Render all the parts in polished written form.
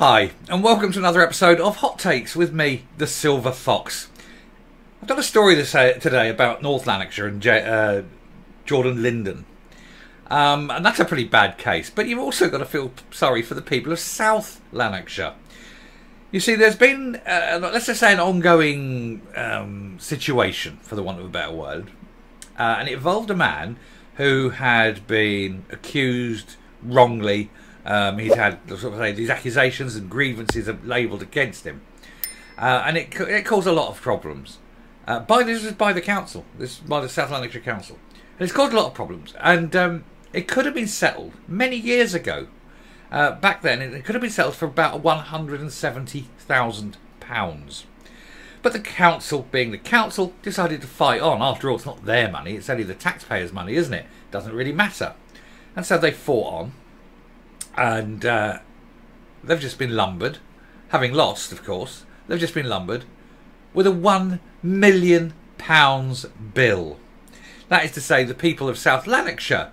Hi, and welcome to another episode of Hot Takes with me, the Silver Fox. I've got a story to say today about North Lanarkshire and Jordan Linden. And that's a pretty bad case, but you've also got to feel sorry for the people of South Lanarkshire. You see, there's been, let's just say, an ongoing situation, for the want of a better word, and it involved a man who had been accused wrongly. He's had these accusations and grievances labelled against him, and it caused a lot of problems. This was by the council, by the South Lanarkshire Council, and it's caused a lot of problems. And it could have been settled many years ago. Back then, it could have been settled for about £170,000. But the council, being the council, decided to fight on. After all, it's not their money; it's only the taxpayers' money, isn't it? Doesn't really matter. And so they fought on. And they've just been lumbered, having lost, of course. They've just been lumbered with a £1 million bill. That is to say, the people of South Lanarkshire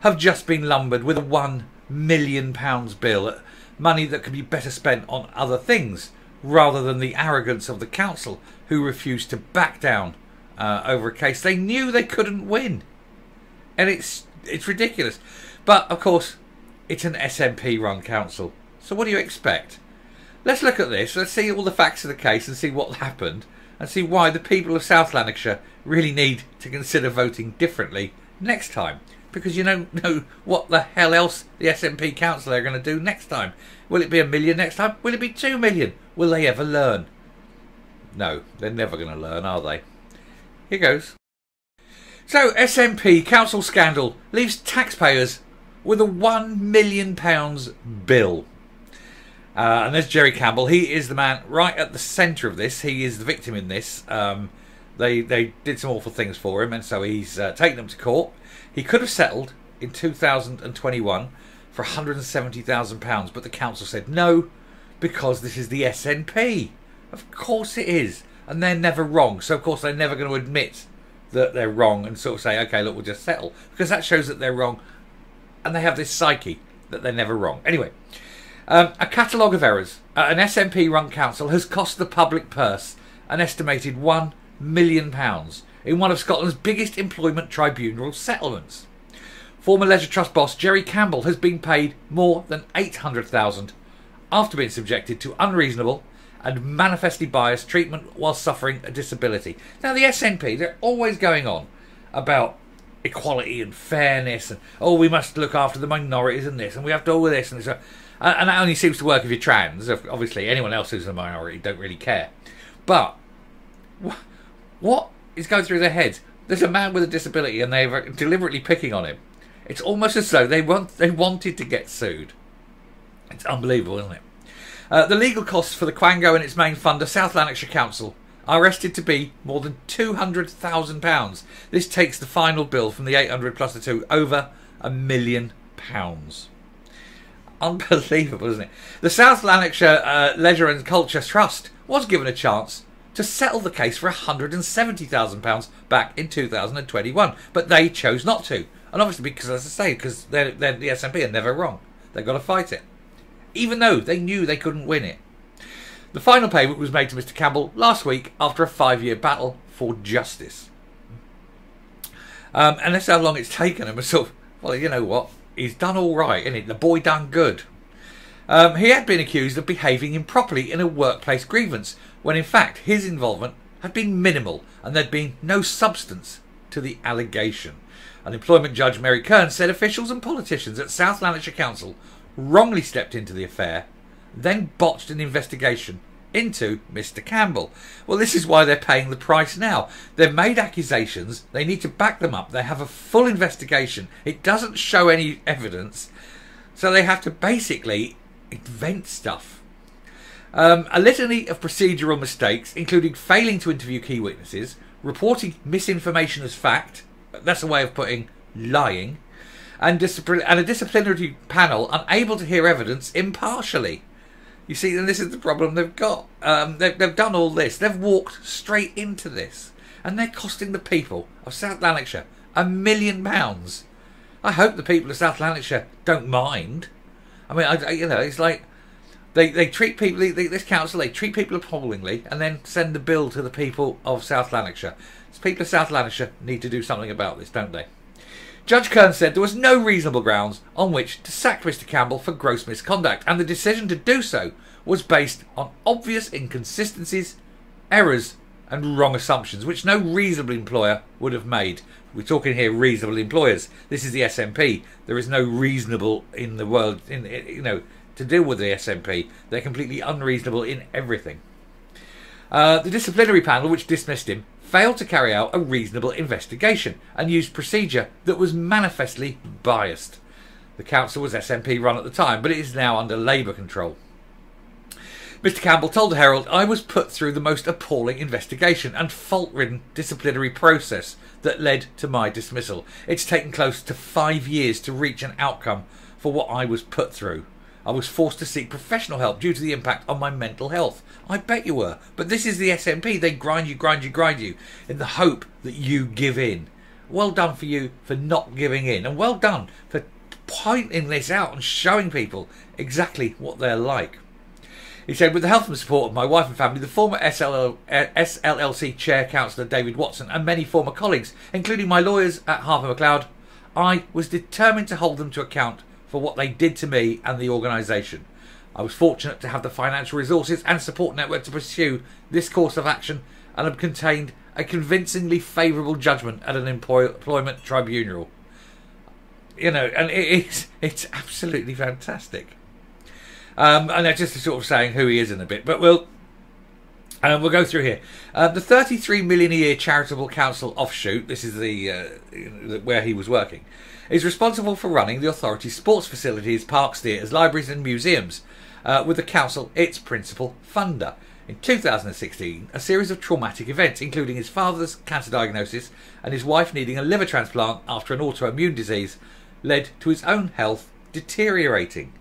have just been lumbered with a £1 million bill, money that could be better spent on other things, rather than the arrogance of the council, who refused to back down over a case they knew they couldn't win. And it's ridiculous. But, of course, it's an SNP-run council. So what do you expect? Let's look at this. Let's see all the facts of the case and see what happened and see why the people of South Lanarkshire really need to consider voting differently next time. Because you don't know what the hell else the SNP council are going to do next time. Will it be $1 million next time? Will it be $2 million? Will they ever learn? No, they're never going to learn, are they? Here goes. So, SNP council scandal leaves taxpayers with a £1 million bill. And there's Jerry Campbell. He is the man right at the centre of this. He is the victim in this. They did some awful things for him, and so he's taken them to court. He could have settled in 2021 for £170,000, but the council said no, because this is the SNP. Of course it is. And they're never wrong. So, of course, they're never going to admit that they're wrong and sort of say, OK, look, we'll just settle. Because that shows that they're wrong. And they have this psyche that they're never wrong. Anyway, a catalogue of errors at an SNP-run council has cost the public purse an estimated £1 million in one of Scotland's biggest employment tribunal settlements. Former Leisure Trust boss Jerry Campbell has been paid more than £800,000 after being subjected to unreasonable and manifestly biased treatment while suffering a disability. Now, the SNP, they're always going on about equality and fairness, and we must look after the minorities and this, and we have to do all this and this, and that only seems to work if you're trans. Obviously, anyone else who's a minority don't really care. But what is going through their heads? There's a man with a disability, and they're deliberately picking on him. It's almost as though they wanted to get sued. It's unbelievable, isn't it? The legal costs for the Quango and its main funder, South Lanarkshire Council, are estimated to be more than £200,000. This takes the final bill from the 800 plus the 2 over £1 million. Unbelievable, isn't it? The South Lanarkshire Leisure and Culture Trust was given a chance to settle the case for £170,000 back in 2021, but they chose not to. And obviously because, as I say, because they're the SNP are never wrong. They've got to fight it, even though they knew they couldn't win it. The final payment was made to Mr. Campbell last week after a 5-year battle for justice. And that's how long it's taken him. Sort of, well, you know what? He's done all right, isn't it? The boy done good. He had been accused of behaving improperly in a workplace grievance, when in fact his involvement had been minimal and there'd been no substance to the allegation. An employment judge, Mary Kern, said officials and politicians at South Lanarkshire Council wrongly stepped into the affair, then botched an investigation into Mr. Campbell. Well, this is why they're paying the price now. They've made accusations. They need to back them up. They have a full investigation. It doesn't show any evidence. So they have to basically invent stuff. A litany of procedural mistakes, including failing to interview key witnesses, reporting misinformation as fact, that's a way of putting lying, and a disciplinary panel unable to hear evidence impartially. You see, and this is the problem they've got. They've done all this. They've walked straight into this. And they're costing the people of South Lanarkshire £1 million. I hope the people of South Lanarkshire don't mind. I mean, it's like They treat people, this council, they treat people appallingly and then send the bill to the people of South Lanarkshire. So people of South Lanarkshire need to do something about this, don't they? Judge Kern said there was no reasonable grounds on which to sack Mr Campbell for gross misconduct, and the decision to do so was based on obvious inconsistencies, errors and wrong assumptions which no reasonable employer would have made. We're talking here reasonable employers. This is the SNP. There is no reasonable in the world, to deal with the SNP. They're completely unreasonable in everything. The disciplinary panel, which dismissed him, failed to carry out a reasonable investigation and used procedure that was manifestly biased. The council was SNP run at the time, but it is now under Labour control. Mr Campbell told the Herald, "I was put through the most appalling investigation and fault-ridden disciplinary process that led to my dismissal. It's taken close to 5 years to reach an outcome for what I was put through. I was forced to seek professional help due to the impact on my mental health." I bet you were. But this is the SNP. They grind you in the hope that you give in. Well done for you for not giving in. And well done for pointing this out and showing people exactly what they're like. He said, "With the help and support of my wife and family, the former SLLC chair, Councillor David Watson, and many former colleagues, including my lawyers at Harper McLeod, I was determined to hold them to account for what they did to me and the organisation. I was fortunate to have the financial resources and support network to pursue this course of action and have contained a convincingly favourable judgment at an employment tribunal." And it's absolutely fantastic. And they're just sort of saying who he is in a bit, but we'll go through here. The 33 million a year charitable council offshoot, this is the where he was working, is responsible for running the authority's sports facilities, parks, theatres, libraries and museums, with the council its principal funder. In 2016, a series of traumatic events, including his father's cancer diagnosis and his wife needing a liver transplant after an autoimmune disease, led to his own health deteriorating.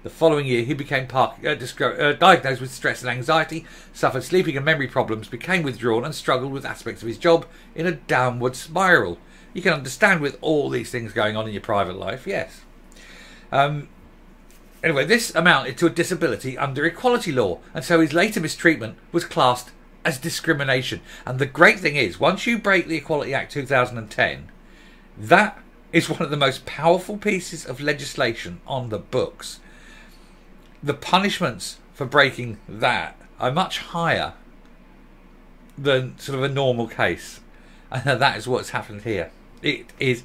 The following year, he became diagnosed with stress and anxiety, suffered sleeping and memory problems, became withdrawn and struggled with aspects of his job in a downward spiral. You can understand with all these things going on in your private life, yes. Anyway, this amounted to a disability under equality law, and so his later mistreatment was classed as discrimination. And the great thing is, once you break the Equality Act 2010, that is one of the most powerful pieces of legislation on the books. The punishments for breaking that are much higher than sort of a normal case. And that is what's happened here. It is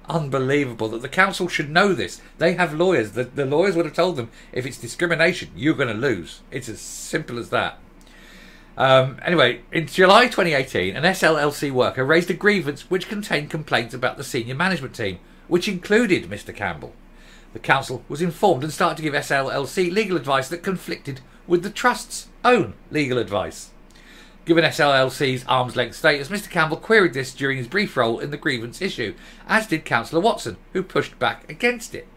unbelievable that the council should know this. They have lawyers. The lawyers would have told them, if it's discrimination, you're going to lose. It's as simple as that. Anyway, in July 2018, an SLLC worker raised a grievance which contained complaints about the senior management team, which included Mr Campbell. The council was informed and started to give SLLC legal advice that conflicted with the trust's own legal advice. Given SLLC's arm's length status, Mr Campbell queried this during his brief role in the grievance issue, as did Councillor Watson, who pushed back against it.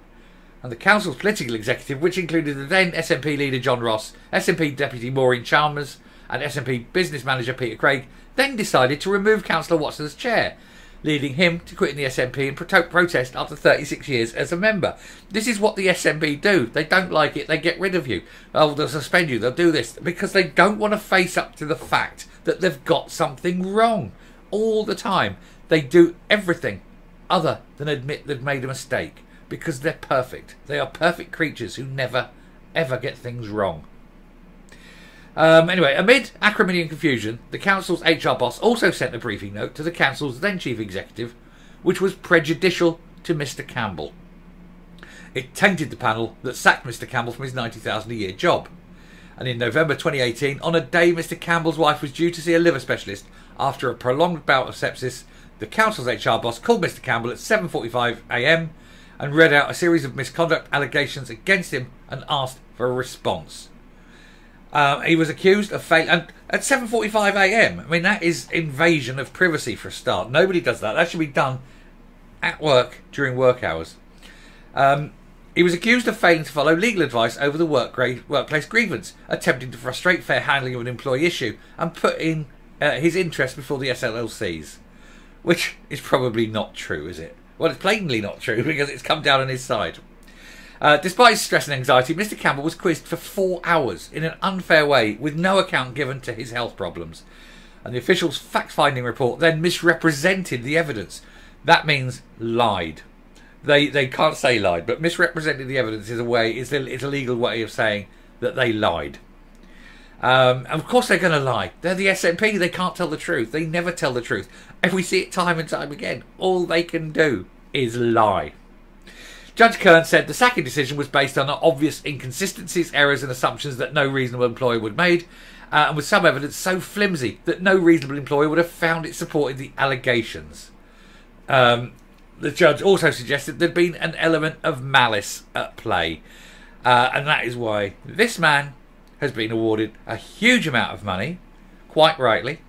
And the council's political executive, which included the then SNP leader John Ross, SNP deputy Maureen Chalmers and SNP business manager Peter Craig, then decided to remove Councillor Watson as chair, leading him to quitting the SNP and protest after 36 years as a member. This is what the SNP do. They don't like it, they get rid of you. Oh, they'll suspend you, they'll do this, because they don't want to face up to the fact that they've got something wrong. All the time. They do everything other than admit they've made a mistake, because they're perfect. They are perfect creatures who never, ever get things wrong. Anyway, amid acrimony and confusion, the council's HR boss also sent a briefing note to the council's then chief executive, which was prejudicial to Mr Campbell. It tainted the panel that sacked Mr Campbell from his £90,000 a year job. And in November 2018, on a day Mr Campbell's wife was due to see a liver specialist after a prolonged bout of sepsis, the council's HR boss called Mr Campbell at 7:45 a.m. and read out a series of misconduct allegations against him and asked for a response. He was accused of failing, and at 7:45 a.m, I mean, that is invasion of privacy for a start. Nobody does that. That should be done at work during work hours. He was accused of failing to follow legal advice over the workplace grievance, attempting to frustrate fair handling of an employee issue and put in his interest before the SLLC's. Which is probably not true, is it? Well, it's plainly not true because it's come down on his side. Despite his stress and anxiety, Mr. Campbell was quizzed for 4 hours in an unfair way with no account given to his health problems. And the official's fact-finding report then misrepresented the evidence. That means lied. They can't say lied, but misrepresented the evidence is it's a legal way of saying that they lied. And of course they're going to lie. They're the SNP. They can't tell the truth. They never tell the truth. And we see it time and time again. All they can do is lie. Judge Kern said the sacking decision was based on obvious inconsistencies, errors and assumptions that no reasonable employer would have made, and with some evidence so flimsy that no reasonable employer would have found it supported the allegations. The judge also suggested there'd been an element of malice at play, and that is why this man has been awarded a huge amount of money, quite rightly,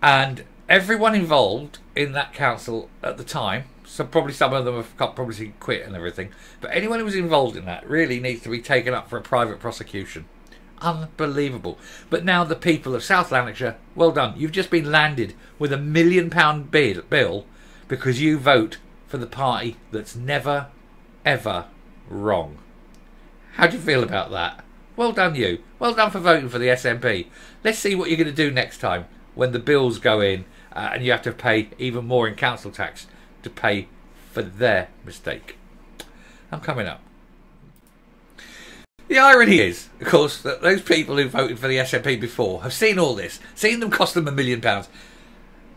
and everyone involved in that council at the time, so probably some of them have probably quit and everything, but anyone who was involved in that really needs to be taken up for a private prosecution. Unbelievable. But now the people of South Lanarkshire, well done. You've just been landed with £1 million bill because you vote for the party that's never, ever wrong. How do you feel about that? Well done you. Well done for voting for the SNP. Let's see what you're going to do next time when the bills go in and you have to pay even more in council tax to pay for their mistake. I'm coming up. The irony is, of course, that those people who voted for the SNP before have seen all this, seen them cost them £1 million,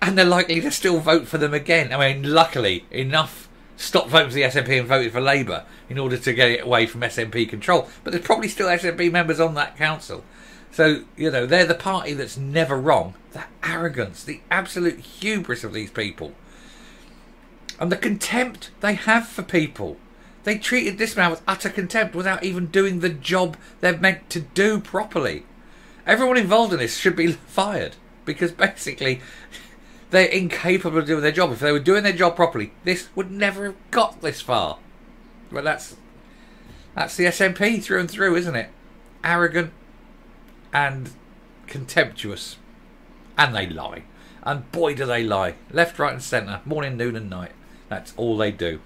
and they're likely to still vote for them again. I mean, luckily, enough stopped voting for the SNP and voted for Labour in order to get it away from SNP control. But there's probably still SNP members on that council. So, you know, they're the party that's never wrong. That arrogance, the absolute hubris of these people. And the contempt they have for people. They treated this man with utter contempt without even doing the job they're meant to do properly. Everyone involved in this should be fired because basically they're incapable of doing their job. If they were doing their job properly, this would never have got this far. But that's the SNP through and through, isn't it? Arrogant and contemptuous. And they lie. And boy do they lie. Left, right and centre. Morning, noon and night. That's all they do.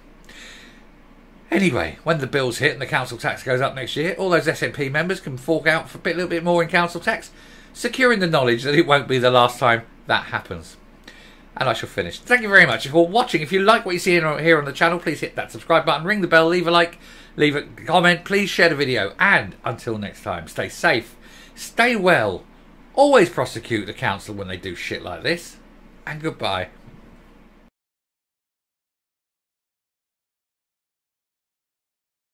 Anyway, when the bills hit and the council tax goes up next year, all those SNP members can fork out for a little bit more in council tax, securing the knowledge that it won't be the last time that happens. And I shall finish. Thank you very much for watching. If you like what you see here on the channel, please hit that subscribe button, ring the bell, leave a like, leave a comment, please share the video. And until next time, stay safe, stay well, always prosecute the council when they do shit like this, and goodbye.